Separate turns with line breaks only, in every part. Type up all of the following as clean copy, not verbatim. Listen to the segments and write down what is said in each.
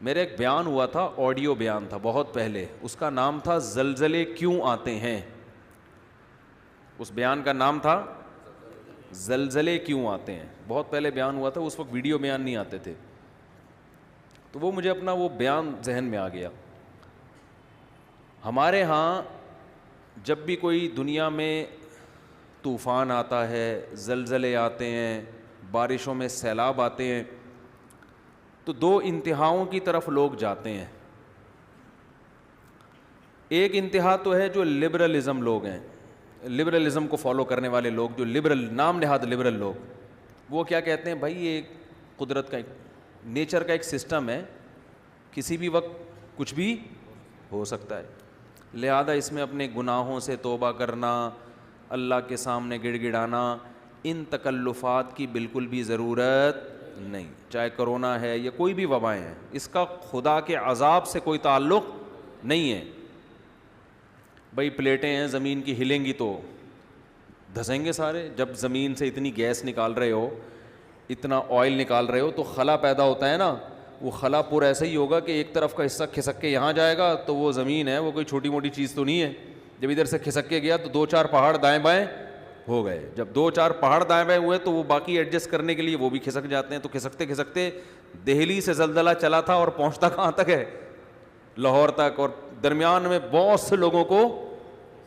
میرا ایک بیان ہوا تھا, آڈیو بیان تھا بہت پہلے, اس کا نام تھا زلزلے کیوں آتے ہیں. اس بیان کا نام تھا زلزلے کیوں آتے ہیں. بہت پہلے بیان ہوا تھا, اس وقت ویڈیو بیان نہیں آتے تھے, تو وہ مجھے اپنا وہ بیان ذہن میں آ گیا. ہمارے ہاں جب بھی کوئی دنیا میں طوفان آتا ہے, زلزلے آتے ہیں, بارشوں میں سیلاب آتے ہیں, تو دو انتہاؤں کی طرف لوگ جاتے ہیں. ایک انتہا تو ہے جو لبرلزم لوگ ہیں, لبرلزم کو فالو کرنے والے لوگ, جو لبرل نام نہاد لبرل لوگ, وہ کیا کہتے ہیں, بھائی یہ قدرت کا نیچر کا ایک سسٹم ہے, کسی بھی وقت کچھ بھی ہو سکتا ہے, لہذا اس میں اپنے گناہوں سے توبہ کرنا, اللہ کے سامنے گڑ گڑانا, ان تکلفات کی بالکل بھی ضرورت نہیں. چاہے کرونا ہے یا کوئی بھی وبائیں ہیں, اس کا خدا کے عذاب سے کوئی تعلق نہیں ہے. بھائی پلیٹیں ہیں زمین کی, ہلیں گی تو دھسیں گے سارے. جب زمین سے اتنی گیس نکال رہے ہو, اتنا آئل نکال رہے ہو, تو خلا پیدا ہوتا ہے نا, وہ خلا پورا ایسا ہی ہوگا کہ ایک طرف کا حصہ کھسک کے یہاں جائے گا, تو وہ زمین ہے وہ کوئی چھوٹی موٹی چیز تو نہیں ہے. جب ادھر سے کھسک کے گیا تو 2-4 پہاڑ دائیں بائیں ہو گئے. جب 2-4 پہاڑ دائیں بائیں ہوئے تو وہ باقی ایڈجسٹ کرنے کے لیے وہ بھی کھسک جاتے ہیں. تو کھسکتے کھسکتے دہلی سے زلزلہ چلا تھا اور پہنچتا کہاں تک ہے, لاہور تک, اور درمیان میں بہت سے لوگوں کو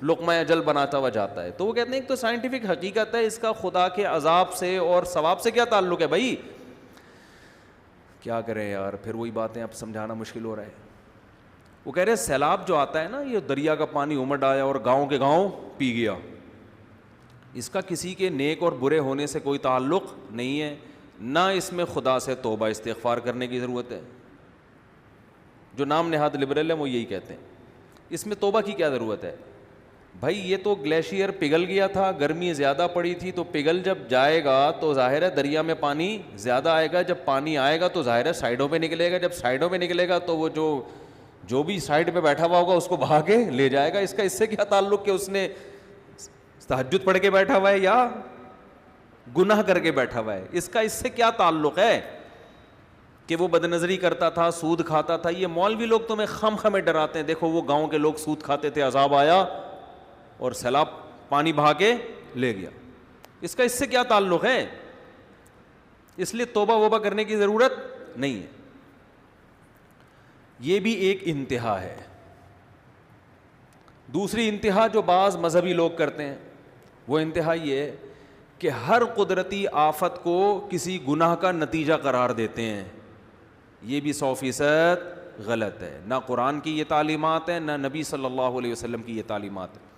لقمہ اجل بناتا ہوا جاتا ہے. تو وہ کہتے ہیں ایک تو سائنٹیفک حقیقت ہے, اس کا خدا کے عذاب سے اور ثواب سے کیا تعلق ہے بھائی. کیا کریں یار, پھر وہی باتیں اب سمجھانا مشکل ہو رہا ہے. وہ کہہ رہے ہیں سیلاب جو آتا ہے نا, یہ دریا کا پانی امڈ آیا اور گاؤں کے گاؤں پی گیا, اس کا کسی کے نیک اور برے ہونے سے کوئی تعلق نہیں ہے, نہ اس میں خدا سے توبہ استغفار کرنے کی ضرورت ہے. جو نام نہاد لبرل ہیں وہ یہی کہتے ہیں, اس میں توبہ کی کیا ضرورت ہے بھائی. یہ تو گلیشیئر پگھل گیا تھا, گرمی زیادہ پڑی تھی, تو پگھل جب جائے گا تو ظاہر ہے دریا میں پانی زیادہ آئے گا. جب پانی آئے گا تو ظاہر ہے سائڈوں پہ نکلے گا, جب سائڈوں پہ نکلے گا تو وہ جو بھی سائڈ پہ بیٹھا ہوا ہوگا اس کو بہا کے لے جائے گا. اس کا اس سے کیا تعلق کہ اس نے تہجد پڑھ کے بیٹھا ہوا ہے یا گناہ کر کے بیٹھا ہوا ہے, اس کا اس سے کیا تعلق ہے کہ وہ بد نظری کرتا تھا, سود کھاتا تھا. یہ مولوی لوگ تمہیں خم خمیں ڈراتے ہیں, دیکھو وہ گاؤں کے لوگ سود کھاتے تھے, عذاب آیا اور سیلاب پانی بہا کے لے گیا. اس کا اس سے کیا تعلق ہے. اس لیے توبہ ووبہ کرنے کی ضرورت نہیں ہے. یہ بھی ایک انتہا ہے. دوسری انتہا جو بعض مذہبی لوگ کرتے ہیں, وہ انتہا یہ ہے کہ ہر قدرتی آفت کو کسی گناہ کا نتیجہ قرار دیتے ہیں. یہ بھی 100% غلط ہے. نہ قرآن کی یہ تعلیمات ہے, نہ نبی صلی اللہ علیہ وسلم کی یہ تعلیمات ہے.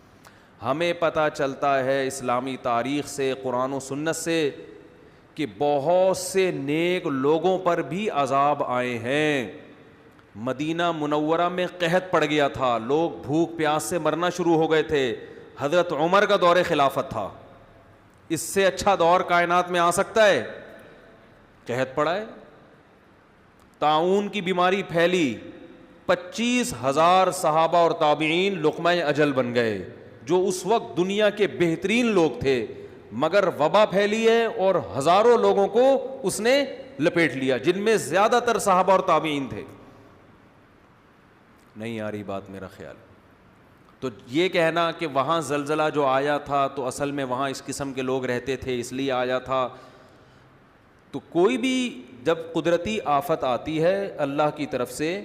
ہمیں پتہ چلتا ہے اسلامی تاریخ سے, قرآن و سنت سے, کہ بہت سے نیک لوگوں پر بھی عذاب آئے ہیں. مدینہ منورہ میں قحط پڑ گیا تھا, لوگ بھوک پیاس سے مرنا شروع ہو گئے تھے. حضرت عمر کا دور خلافت تھا. اس سے اچھا دور کائنات میں آ سکتا ہے؟ قحط پڑا ہے, طاعون کی بیماری پھیلی, 25,000 صحابہ اور تابعین لقمہ اجل بن گئے, جو اس وقت دنیا کے بہترین لوگ تھے, مگر وبا پھیلی ہے اور ہزاروں لوگوں کو اس نے لپیٹ لیا, جن میں زیادہ تر صحابہ اور تابعین تھے. نہیں آ رہی بات میرا خیال. تو یہ کہنا کہ وہاں زلزلہ جو آیا تھا تو اصل میں وہاں اس قسم کے لوگ رہتے تھے اس لیے آیا تھا, تو کوئی بھی جب قدرتی آفت آتی ہے اللہ کی طرف سے,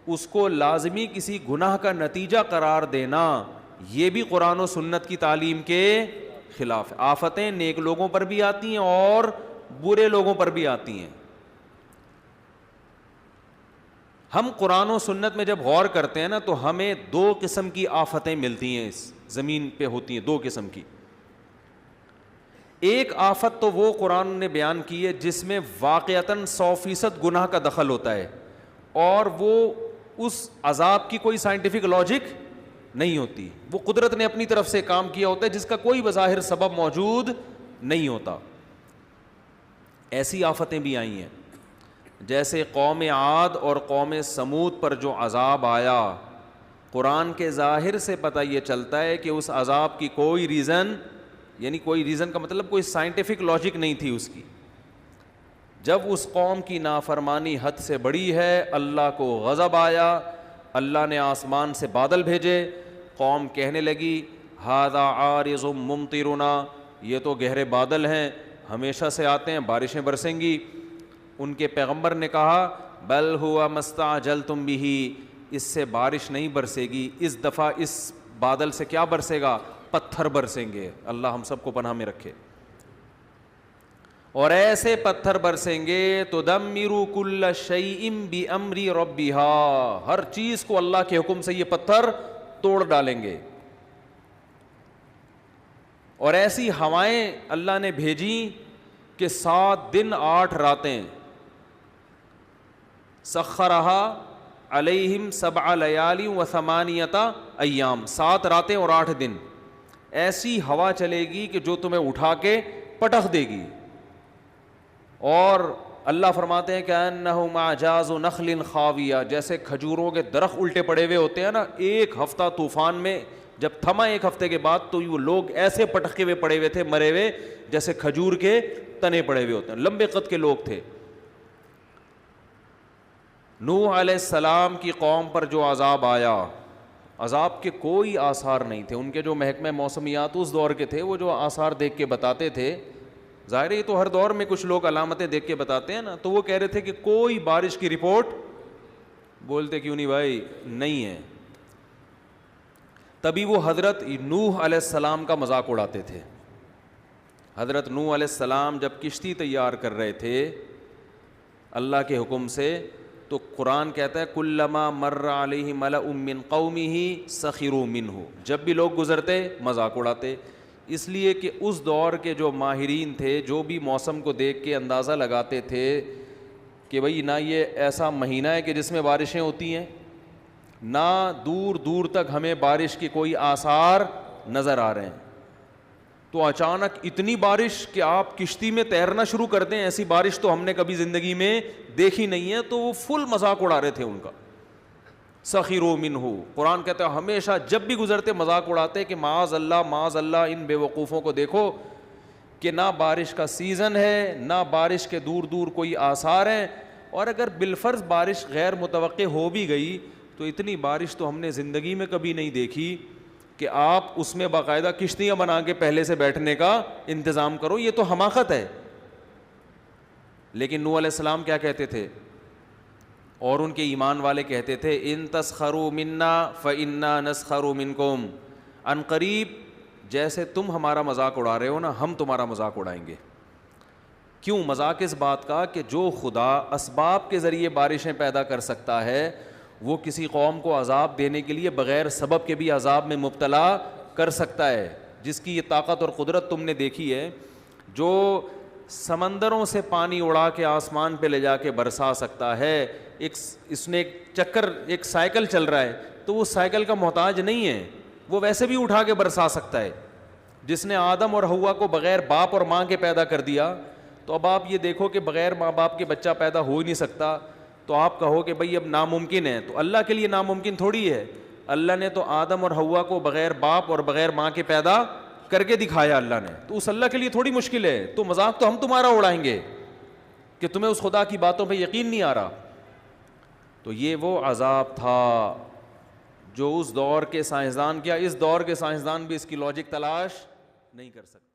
اس کو لازمی کسی گناہ کا نتیجہ قرار دینا, یہ بھی قرآن و سنت کی تعلیم کے خلاف ہے. آفتیں نیک لوگوں پر بھی آتی ہیں اور برے لوگوں پر بھی آتی ہیں. ہم قرآن و سنت میں جب غور کرتے ہیں نا, تو ہمیں 2 قسم کی آفتیں ملتی ہیں, اس زمین پہ ہوتی ہیں 2 قسم کی. ایک آفت تو وہ قرآن نے بیان کی ہے جس میں واقعتاً 100% گناہ کا دخل ہوتا ہے, اور وہ اس عذاب کی کوئی سائنٹیفک لاجک نہیں ہوتی, وہ قدرت نے اپنی طرف سے کام کیا ہوتا ہے جس کا کوئی بظاہر سبب موجود نہیں ہوتا. ایسی آفتیں بھی آئی ہیں, جیسے قوم عاد اور قوم سمود پر جو عذاب آیا, قرآن کے ظاہر سے پتہ یہ چلتا ہے کہ اس عذاب کی کوئی ریزن, یعنی کوئی ریزن کا مطلب کوئی سائنٹیفک لاجک نہیں تھی اس کی. جب اس قوم کی نافرمانی حد سے بڑی ہے اللہ کو غضب آیا, اللہ نے آسمان سے بادل بھیجے, قوم کہنے لگی ھذا عارض ممطرنا, یہ تو گہرے بادل ہیں, ہمیشہ سے آتے ہیں, بارشیں برسیں گی. ان کے پیغمبر نے کہا بل ہوا مستعجلتم بہ, اس سے بارش نہیں برسے گی, اس دفعہ اس بادل سے کیا برسے گا, پتھر برسیں گے. اللہ ہم سب کو پناہ میں رکھے. اور ایسے پتھر برسیں گے تدمر کل شیء بامر ربها, ہر چیز کو اللہ کے حکم سے یہ پتھر توڑ ڈالیں گے. اور ایسی ہوائیں اللہ نے بھیجی کہ 7 دن 8 راتیں, سخرها علیہم 7 لیال و 8 ایام, 7 راتیں اور 8 دن ایسی ہوا چلے گی کہ جو تمہیں اٹھا کے پٹخ دے گی. اور اللہ فرماتے ہیں کہ انہم اعجاز نخل خاویہ, جیسے کھجوروں کے درخت الٹے پڑے ہوئے ہوتے ہیں نا, ایک ہفتہ طوفان میں جب تھما, 1 ہفتے کے بعد تو وہ لوگ ایسے پٹکے ہوئے پڑے ہوئے تھے, مرے ہوئے, جیسے کھجور کے تنے پڑے ہوئے ہوتے ہیں, لمبے قد کے لوگ تھے. نوح علیہ السلام کی قوم پر جو عذاب آیا, عذاب کے کوئی آثار نہیں تھے. ان کے جو محکمہ موسمیات اس دور کے تھے, وہ جو آثار دیکھ کے بتاتے تھے, ظاہر ہے یہ تو ہر دور میں کچھ لوگ علامتیں دیکھ کے بتاتے ہیں نا, تو وہ کہہ رہے تھے کہ کوئی بارش کی رپورٹ, بولتے کیوں نہیں بھائی, نہیں ہے. تبھی وہ حضرت نوح علیہ السلام کا مذاق اڑاتے تھے. حضرت نوح علیہ السلام جب کشتی تیار کر رہے تھے اللہ کے حکم سے, تو قرآن کہتا ہے کلما مر علیہ ملأ من قومہ سخروا منہ, جب بھی لوگ گزرتے مذاق اڑاتے. اس لیے کہ اس دور کے جو ماہرین تھے, جو بھی موسم کو دیکھ کے اندازہ لگاتے تھے کہ بھئی نہ یہ ایسا مہینہ ہے کہ جس میں بارشیں ہوتی ہیں, نہ دور دور تک ہمیں بارش کی کوئی آثار نظر آ رہے ہیں, تو اچانک اتنی بارش کہ آپ کشتی میں تیرنا شروع کر دیں, ایسی بارش تو ہم نے کبھی زندگی میں دیکھی نہیں ہے. تو وہ فل مذاق اڑا رہے تھے ان کا. سخروا منہ, قرآن کہتا ہے ہمیشہ جب بھی گزرتے مذاق اڑاتے کہ معاذ اللہ ان بے وقوفوں کو دیکھو کہ نہ بارش کا سیزن ہے, نہ بارش کے دور دور کوئی آثار ہیں, اور اگر بالفرض بارش غیر متوقع ہو بھی گئی تو اتنی بارش تو ہم نے زندگی میں کبھی نہیں دیکھی کہ آپ اس میں باقاعدہ کشتیاں بنا کے پہلے سے بیٹھنے کا انتظام کرو, یہ تو حماقت ہے. لیکن نوح علیہ السلام کیا کہتے تھے, اور ان کے ایمان والے کہتے تھے ان تسخروا منا فانا نسخر منکم, ان قریب جیسے تم ہمارا مذاق اڑا رہے ہو نا, ہم تمہارا مذاق اڑائیں گے. کیوں مذاق اس بات کا کہ جو خدا اسباب کے ذریعے بارشیں پیدا کر سکتا ہے, وہ کسی قوم کو عذاب دینے کے لیے بغیر سبب کے بھی عذاب میں مبتلا کر سکتا ہے. جس کی یہ طاقت اور قدرت تم نے دیکھی ہے, جو سمندروں سے پانی اڑا کے آسمان پہ لے جا کے برسا سکتا ہے. اس نے ایک چکر, ایک سائیکل چل رہا ہے, تو وہ سائیکل کا محتاج نہیں ہے, وہ ویسے بھی اٹھا کے برسا سکتا ہے. جس نے آدم اور حوا کو بغیر باپ اور ماں کے پیدا کر دیا, تو اب آپ یہ دیکھو کہ بغیر ماں باپ کے بچہ پیدا ہو ہی نہیں سکتا, تو آپ کہو کہ بھئی اب ناممکن ہے. تو اللہ کے لیے ناممکن تھوڑی ہے. اللہ نے تو آدم اور حوا کو بغیر باپ اور بغیر ماں کے پیدا کر کے دکھایا اللہ نے, تو اس اللہ کے لیے تھوڑی مشکل ہے. تو مذاق تو ہم تمہارا اڑائیں گے کہ تمہیں اس خدا کی باتوں پہ یقین نہیں آ رہا. تو یہ وہ عذاب تھا جو اس دور کے سائنسدان, کیا اس دور کے سائنسدان بھی اس کی لاجک تلاش نہیں کر سکتے.